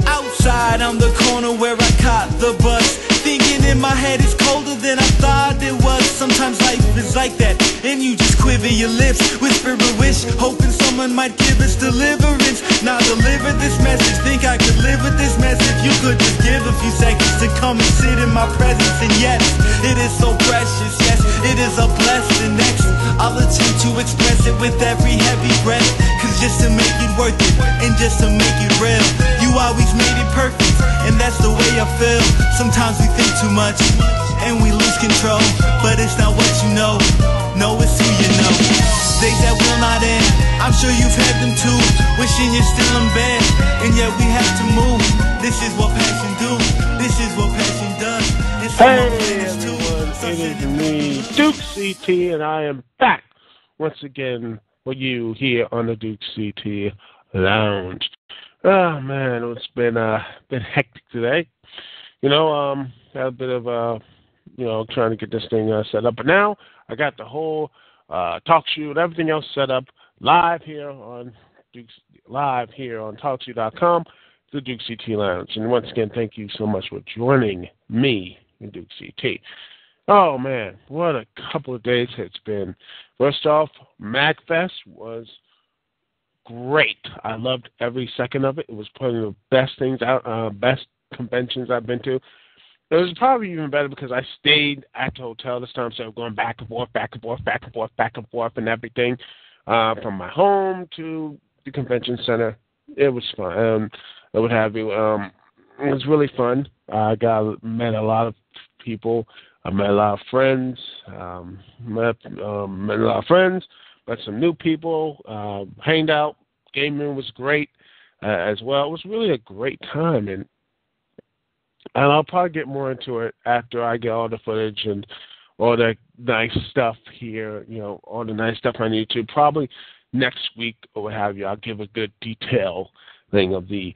Outside, I'm the corner where I caught the bus. Thinking in my head it's colder than I thought it was. Sometimes life is like that, and you just quiver your lips, whisper a wish, hoping someone might give us deliverance. Now deliver this message, think I could live with this mess if you could just give a few seconds to come and sit in my presence. And yes, it is so precious, yes, it is a blessing. Next, I'll attempt to express it with every heavy breath, cause just to make it worth it, and just to make it real, you always made it perfect, and that's the way I feel. Sometimes we think too much, and we lose control, but it's not what you know, no, it's who you know. Days that will not end, I'm sure you've had them too, wishing you're still in bed, and yet we have to move. This is what passion do, this is what passion does. Hey everyone, it is me, Duke CT, and I am back once again for you here on the Duke CT Lounge. Oh man, it's been hectic today. Had a bit of trying to get this thing set up, but now I got the whole talk show and everything else set up live here on TalkShoe.com, the Duke CT Lounge. And once again, thank you so much for joining me in Duke CT. Oh man, what a couple of days it's been. First off, MagFest was great. I loved every second of it. It was one of the best things best conventions I've been to. It was probably even better because I stayed at the hotel this time, so I'm going back and forth, and everything from my home to the convention center. It was fun. It was really fun. I met a lot of people. I met a lot of friends. Met some new people. Hanged out. Gaming was great as well. It was really a great time, and I'll probably get more into it after I get all the footage and all the nice stuff here, all the nice stuff on YouTube. Probably next week or what have you, I'll give a good detail thing of the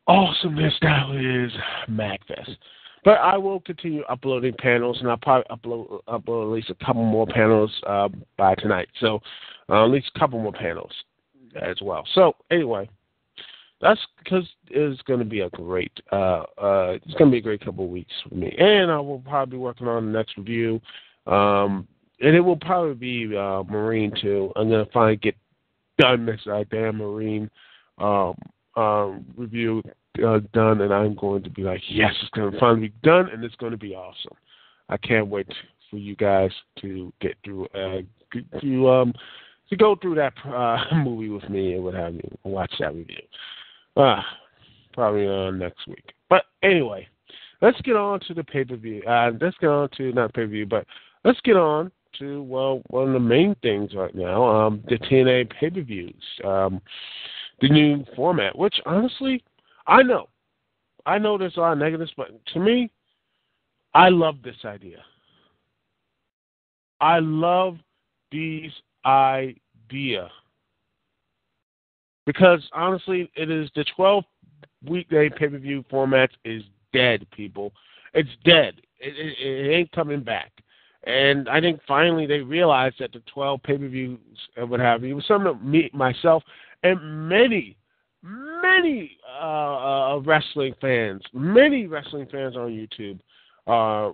awesomeness that is MagFest. But I will continue uploading panels, and I'll probably upload at least a couple more panels by tonight. So at least a couple more panels as well. So anyway, that's because it's going to be a great couple of weeks for me, and I will probably be working on the next review, and it will probably be Marine too. I'm going to finally get done this damn Marine review done, and I'm going to be like, yes, it's going to finally be done, and it's going to be awesome. I can't wait for you guys to get through to go through that movie with me and what have you, and watch that review. Probably next week. But anyway, let's get on to the pay-per-view. Let's get on to, not pay-per-view, but let's get on to, well, one of the main things right now, the TNA pay-per-views. The new format, which honestly, I know there's a lot of negatives, but to me, I love this idea. I love these idea. Because honestly, it is the 12 weekday pay-per-view format is dead, people. It's dead. It ain't coming back. And I think finally they realized that the 12 pay-per-views and what have you was something that me, myself, and many wrestling fans on YouTube,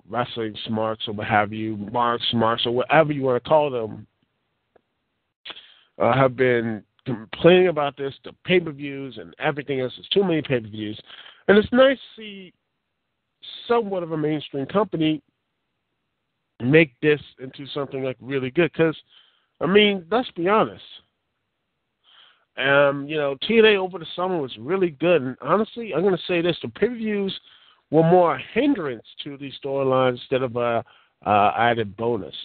wrestling smarts or what have you, Mark Smarts or whatever you want to call them, have been complaining about this, the pay-per-views and everything else. There's too many pay-per-views. And it's nice to see somewhat of a mainstream company make this into something like really good. Because, I mean, let's be honest. TNA over the summer was really good. And honestly, I'm going to say this. The pay-per-views were more a hindrance to these storylines instead of a added bonus.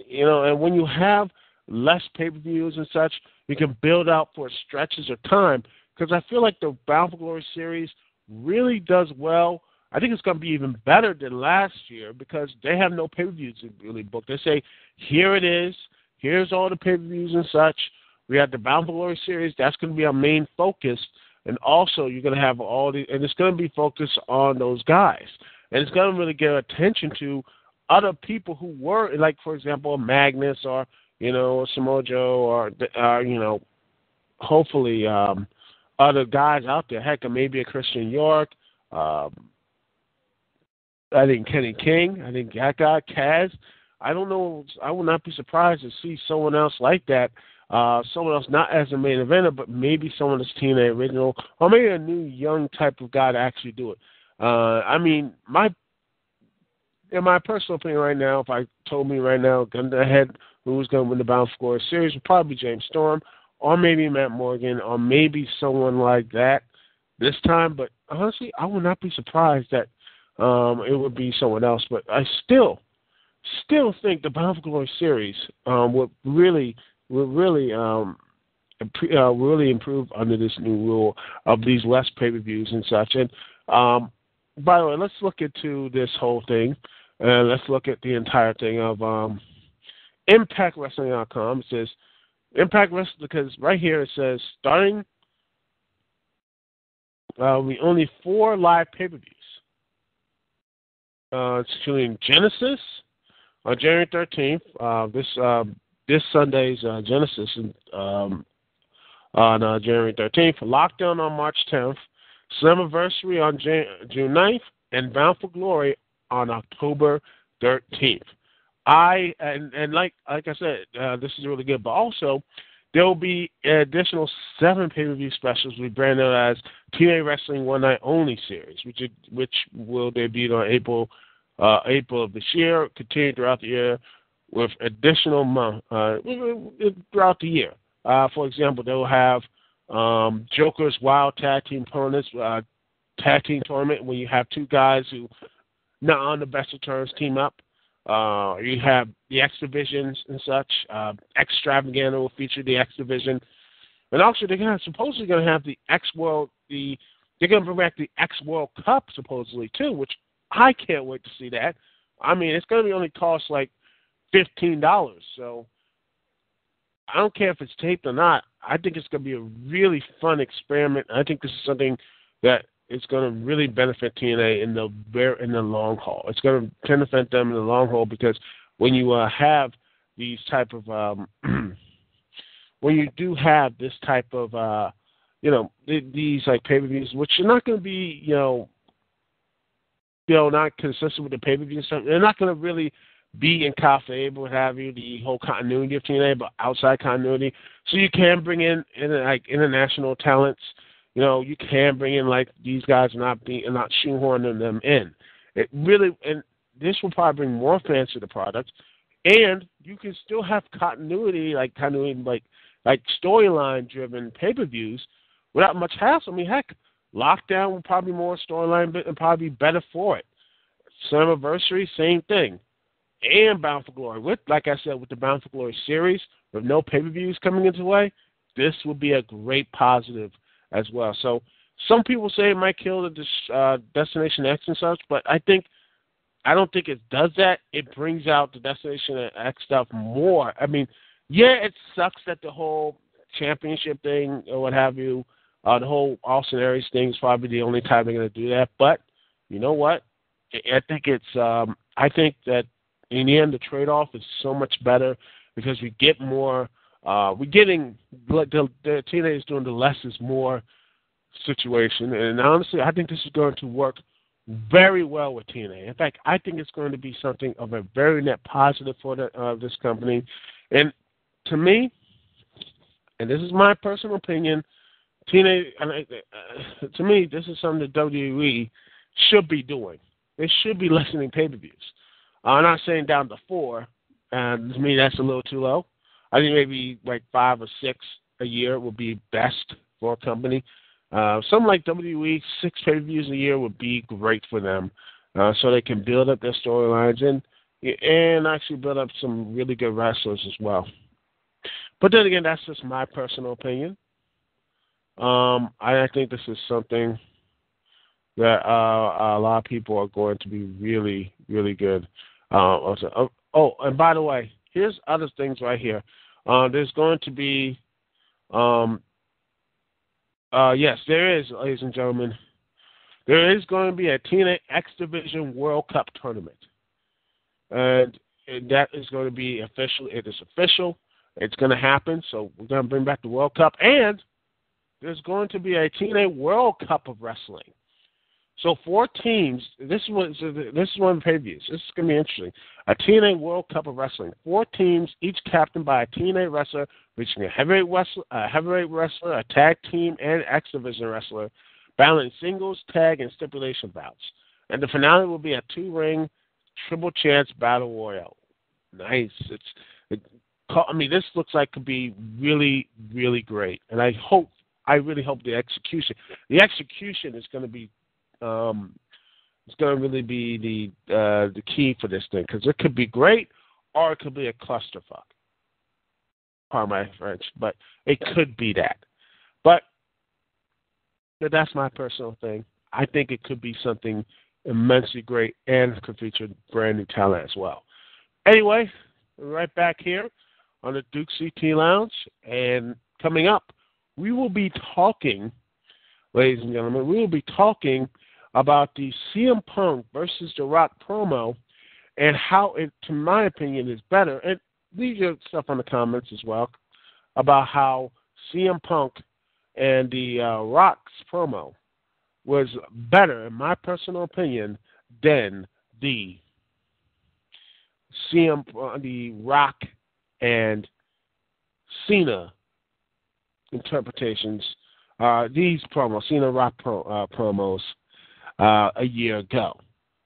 And when you have less pay-per-views and such, you can build out for stretches of time, because I feel like the Bound for Glory series really does well. I think it's going to be even better than last year because they have no pay-per-views really booked. They say, here it is, here's all the pay-per-views and such. We have the Bound for Glory series. That's going to be our main focus And also, you're going to have all the, and it's going to be focused on those guys. And it's going to really get attention to other people who were, like, for example, Magnus or, Samoa Joe or, hopefully other guys out there. Heck, maybe a Christian York. I think Kenny King. I think that guy, Kaz. I don't know. I would not be surprised to see someone else like that. Someone else not as a main eventer, but maybe someone that's TNA original, or maybe a new young type of guy to actually do it. In my personal opinion right now, if I told me right now, gun to the head, who's going to win the Bound for Glory series, would probably be James Storm, or maybe Matt Morgan, or maybe someone like that this time. But honestly, I would not be surprised that it would be someone else. But I still think the Bound for Glory series would really improve under this new rule of these less pay-per-views and such. And by the way, let's look into this whole thing, and let's look at the entire thing of ImpactWrestling.com. It says Impact Wrestling, because right here it says starting only 4 live pay-per-views. It's showing Genesis on January 13th. This Sunday's Genesis on January 13th. Lockdown on March 10th. Slammiversary on June 9th. And Bound for Glory on October 13th. Like I said, this is really good. But also, there will be an additional 7 pay-per-view specials we branded as TNA Wrestling One Night Only series, which will debut on April of this year, continue throughout the year with additional month throughout the year. For example, they will have Joker's Wild Tag Team Tournaments, tag team tournament where you have 2 guys who not on the best of terms team up. You have the X Divisions and such. Extravaganza will feature the X Division, and also they're supposedly going to have the X World. They're going to bring back the X World Cup supposedly too, which I can't wait to see that. I mean, it's going to only cost like $15, so I don't care if it's taped or not. I think it's going to be a really fun experiment. I think this is something that is going to really benefit TNA in the long haul. It's going to benefit them in the long haul because when you have these type of when you do have this type of these like pay-per-views, which are not going to be not consistent with the pay-per-view and stuff. They're not going to really be in kayfabe, what have you, the whole continuity of TNA, but outside continuity. So you can bring in like international talents. You can bring in like these guys not shoehorning them in. It really, and this will probably bring more fans to the product, and you can still have continuity like storyline driven pay-per-views without much hassle. I mean, heck, Lockdown will probably be more storyline and probably be better for it. Slammiversary, same thing. And Bound for Glory. Like I said, with the Bound for Glory series, with no pay-per-views coming into play, this will be a great positive as well. So some people say it might kill the Destination X and such, but I don't think it does that. It brings out the Destination X stuff more. I mean, yeah, it sucks that the whole championship thing or what have you, the whole Austin Aries thing is probably the only time they're going to do that. But you know what? I think that in the end, the trade-off is so much better because we get more. We're getting the TNA is doing the less is more situation, and honestly, I think this is going to work very well with TNA. In fact, I think it's going to be something of a very net positive for this company. And to me, and this is my personal opinion, TNA. To me, this is something that WWE should be doing. They should be lessening pay-per-views. I'm not saying down to 4, and to me that's a little too low. I think maybe like 5 or 6 a year would be best for a company. Something like WWE, 6 pay-per-views a year would be great for them, so they can build up their storylines and actually build up some really good wrestlers as well. But then again, that's just my personal opinion. I think this is something that a lot of people are going to be really, really good. And by the way, here's other things right here. There's going to be Yes, there is, ladies and gentlemen. There is going to be a TNA X Division World Cup tournament. And that is going to be official. It is official. It's going to happen. So we're going to bring back the World Cup. And there's going to be a TNA World Cup of Wrestling. So 4 teams. This is one of the pay-per-views. This is going to be interesting. A TNA World Cup of Wrestling. 4 teams, each captained by a TNA wrestler, featuring a heavyweight wrestler, a tag team, and X Division wrestler, battling singles, tag, and stipulation bouts. And the finale will be a 2-ring triple chance battle royal. Nice. This looks like could be really, really great. And I really hope the execution is going to be, it's going to really be the key for this thing, because it could be great or it could be a clusterfuck. Pardon my French, but it could be that. But that's my personal thing. I think it could be something immensely great and could feature brand new talent as well. Anyway, we're right back here on the Dukect Lounge, and coming up, we will be talking, ladies and gentlemen, about the CM Punk versus The Rock promo and how it, to my opinion, is better. And leave your stuff in the comments as well about how CM Punk and the Rock's promo was better, in my personal opinion, than the the Rock and Cena interpretations. These promos, Cena Rock promos, a year ago.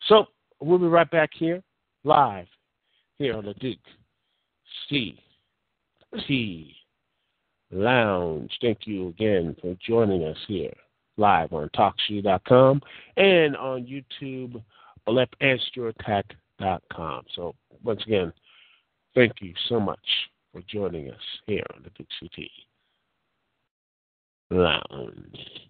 So we'll be right back here, live here on the Dukect Lounge. Thank you again for joining us here live on TalkShoe.com and on YouTube, BlipAndStuartTech.com. So once again, thank you so much for joining us here on the Dukect Lounge.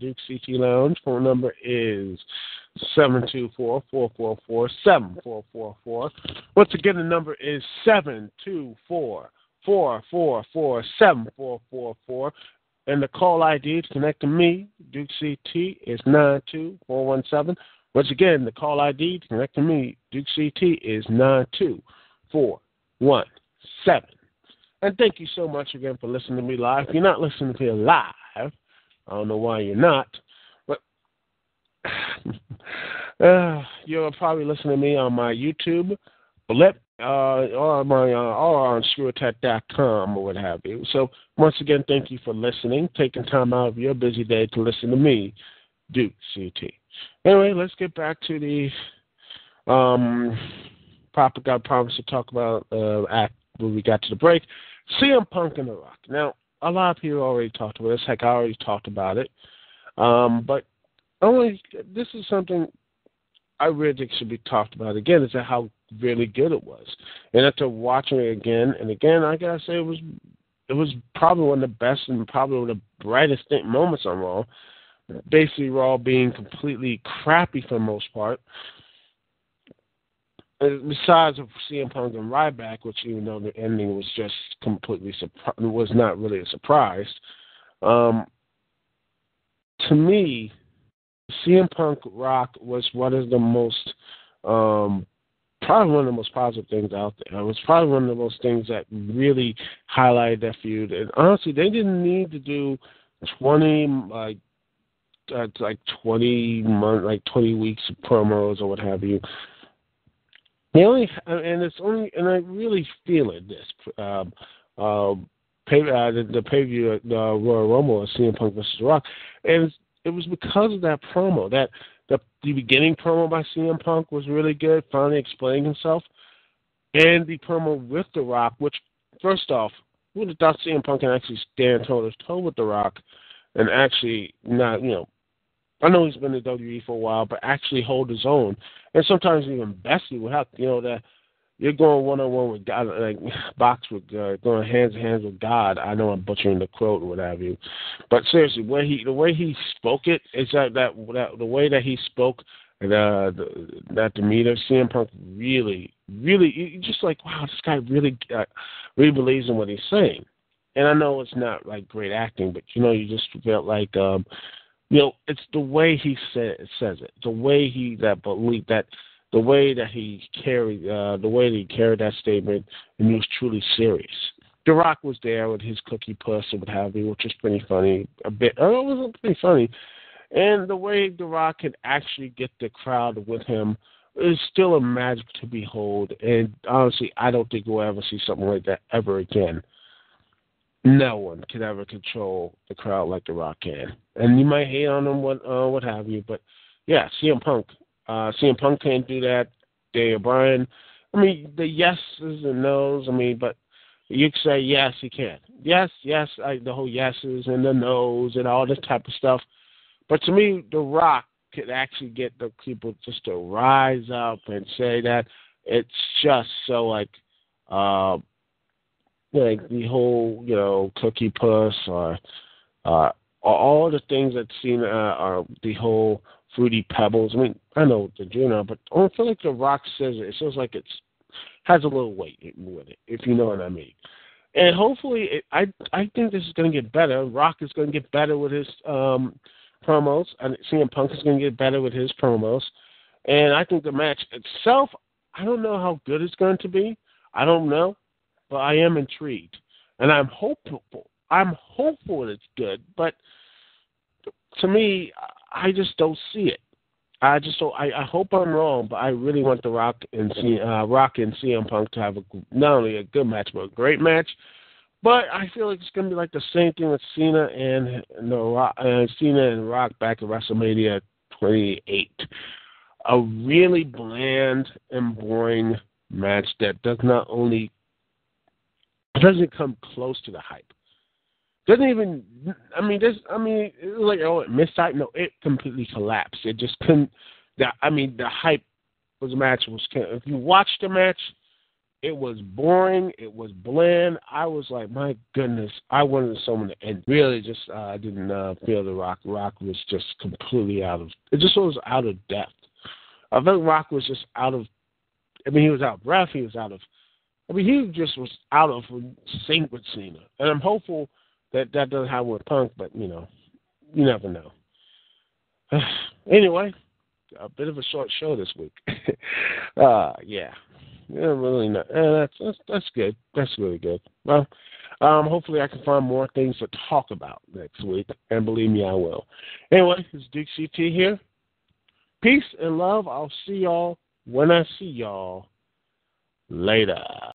Dukect Lounge. Phone number is 724-444-7444. Once again, the number is 724-444-7444. And the call ID to connect to me, Dukect, is 92417. Once again, the call ID to connect to me, Dukect, is 92417. And thank you so much again for listening to me live. If you're not listening to me live, I don't know why you're not, but you're probably listening to me on my YouTube, Blip, or on StuartTech.com or what have you. So once again, thank you for listening, taking time out of your busy day to listen to me, Dukect. Anyway, let's get back to the topic I promised to talk about when we got to the break. CM Punk and The Rock. Now, a lot of people already talked about this. Heck, I already talked about it. But this is something I really think should be talked about again, is how really good it was. And after watching it again and again, I gotta say it was probably one of the best and probably one of the brightest moments on Raw. Basically, Raw being completely crappy for the most part. Besides CM Punk and Ryback, which even though the ending was just completely was not really a surprise. To me, CM Punk Rock was one of the most probably one of the most positive things out there. It was probably one of the most things that really highlighted that feud. And honestly, they didn't need to do 20 20 weeks of promos or what have you. They only, and I really feel it. The pay-per-view, the Royal Rumble of CM Punk versus The Rock, and it was because of that promo. That the beginning promo by CM Punk was really good, finally explaining himself, and the promo with The Rock, which first off, who would have thought CM Punk can actually stand toe-to-toe with The Rock, and actually not, I know he's been in WWE for a while, but actually hold his own. And sometimes even Bessie will have, that you're going one-on-one with God, like box with going hands-to-hands with God. I know I'm butchering the quote or what have you. But seriously, the way he spoke it, is that the way that he spoke, that demeanor, CM Punk really, you're just like, wow, this guy really believes in what he's saying. And I know it's not like great acting, but you just felt like it's the way he says it, the way he the way that he carried that statement, and he was truly serious. The Rock was there with his cookie puss and what have you, which was pretty funny. It was pretty funny, and the way The Rock could actually get the crowd with him is still a magic to behold. And honestly, I don't think we'll ever see something like that ever again. No one can ever control the crowd like The Rock can. And you might hate on him, what have you, but yeah, CM Punk can't do that. Daniel Bryan, the yeses and nos, but you could say yes, he can. Yes, the whole yeses and the nos and all this type of stuff. But to me, The Rock could actually get the people just to rise up and say that it's just so like the whole, cookie puss or all the things that Cena are the whole fruity pebbles. I know what they're doing, but I don't feel like The Rock says it. It feels like it has a little weight with it, if you know what I mean. And hopefully, I think this is going to get better. Rock is going to get better with his promos, and CM Punk is going to get better with his promos. And I think the match itself, I don't know how good it's going to be. I don't know. But I am intrigued, and I'm hopeful. I'm hopeful it's good, but to me, I just don't see it. I just don't. I hope I'm wrong, but I really want The Rock and CM Punk to have not only a good match, but a great match. But I feel like it's going to be like the same thing with Cena and Rock back at WrestleMania 28. A really bland and boring match that doesn't come close to the hype. Doesn't even. It was like, it missed out. No, it completely collapsed. It just couldn't. The hype was a match. If you watched the match, it was boring. It was bland. I was like, my goodness, I wanted someone to end. Really, just didn't feel The Rock. Rock was just completely out of. It just was out of depth. I think Rock was just out of. He was out of breath. He was out of. He just was out of sync with Cena. And I'm hopeful that doesn't happen with Punk, but, you never know. Anyway, a bit of a short show this week. Yeah, really not. That's good. That's really good. Well, hopefully I can find more things to talk about next week, and believe me, I will. Anyway, it's Duke CT here. Peace and love. I'll see y'all when I see y'all. Later.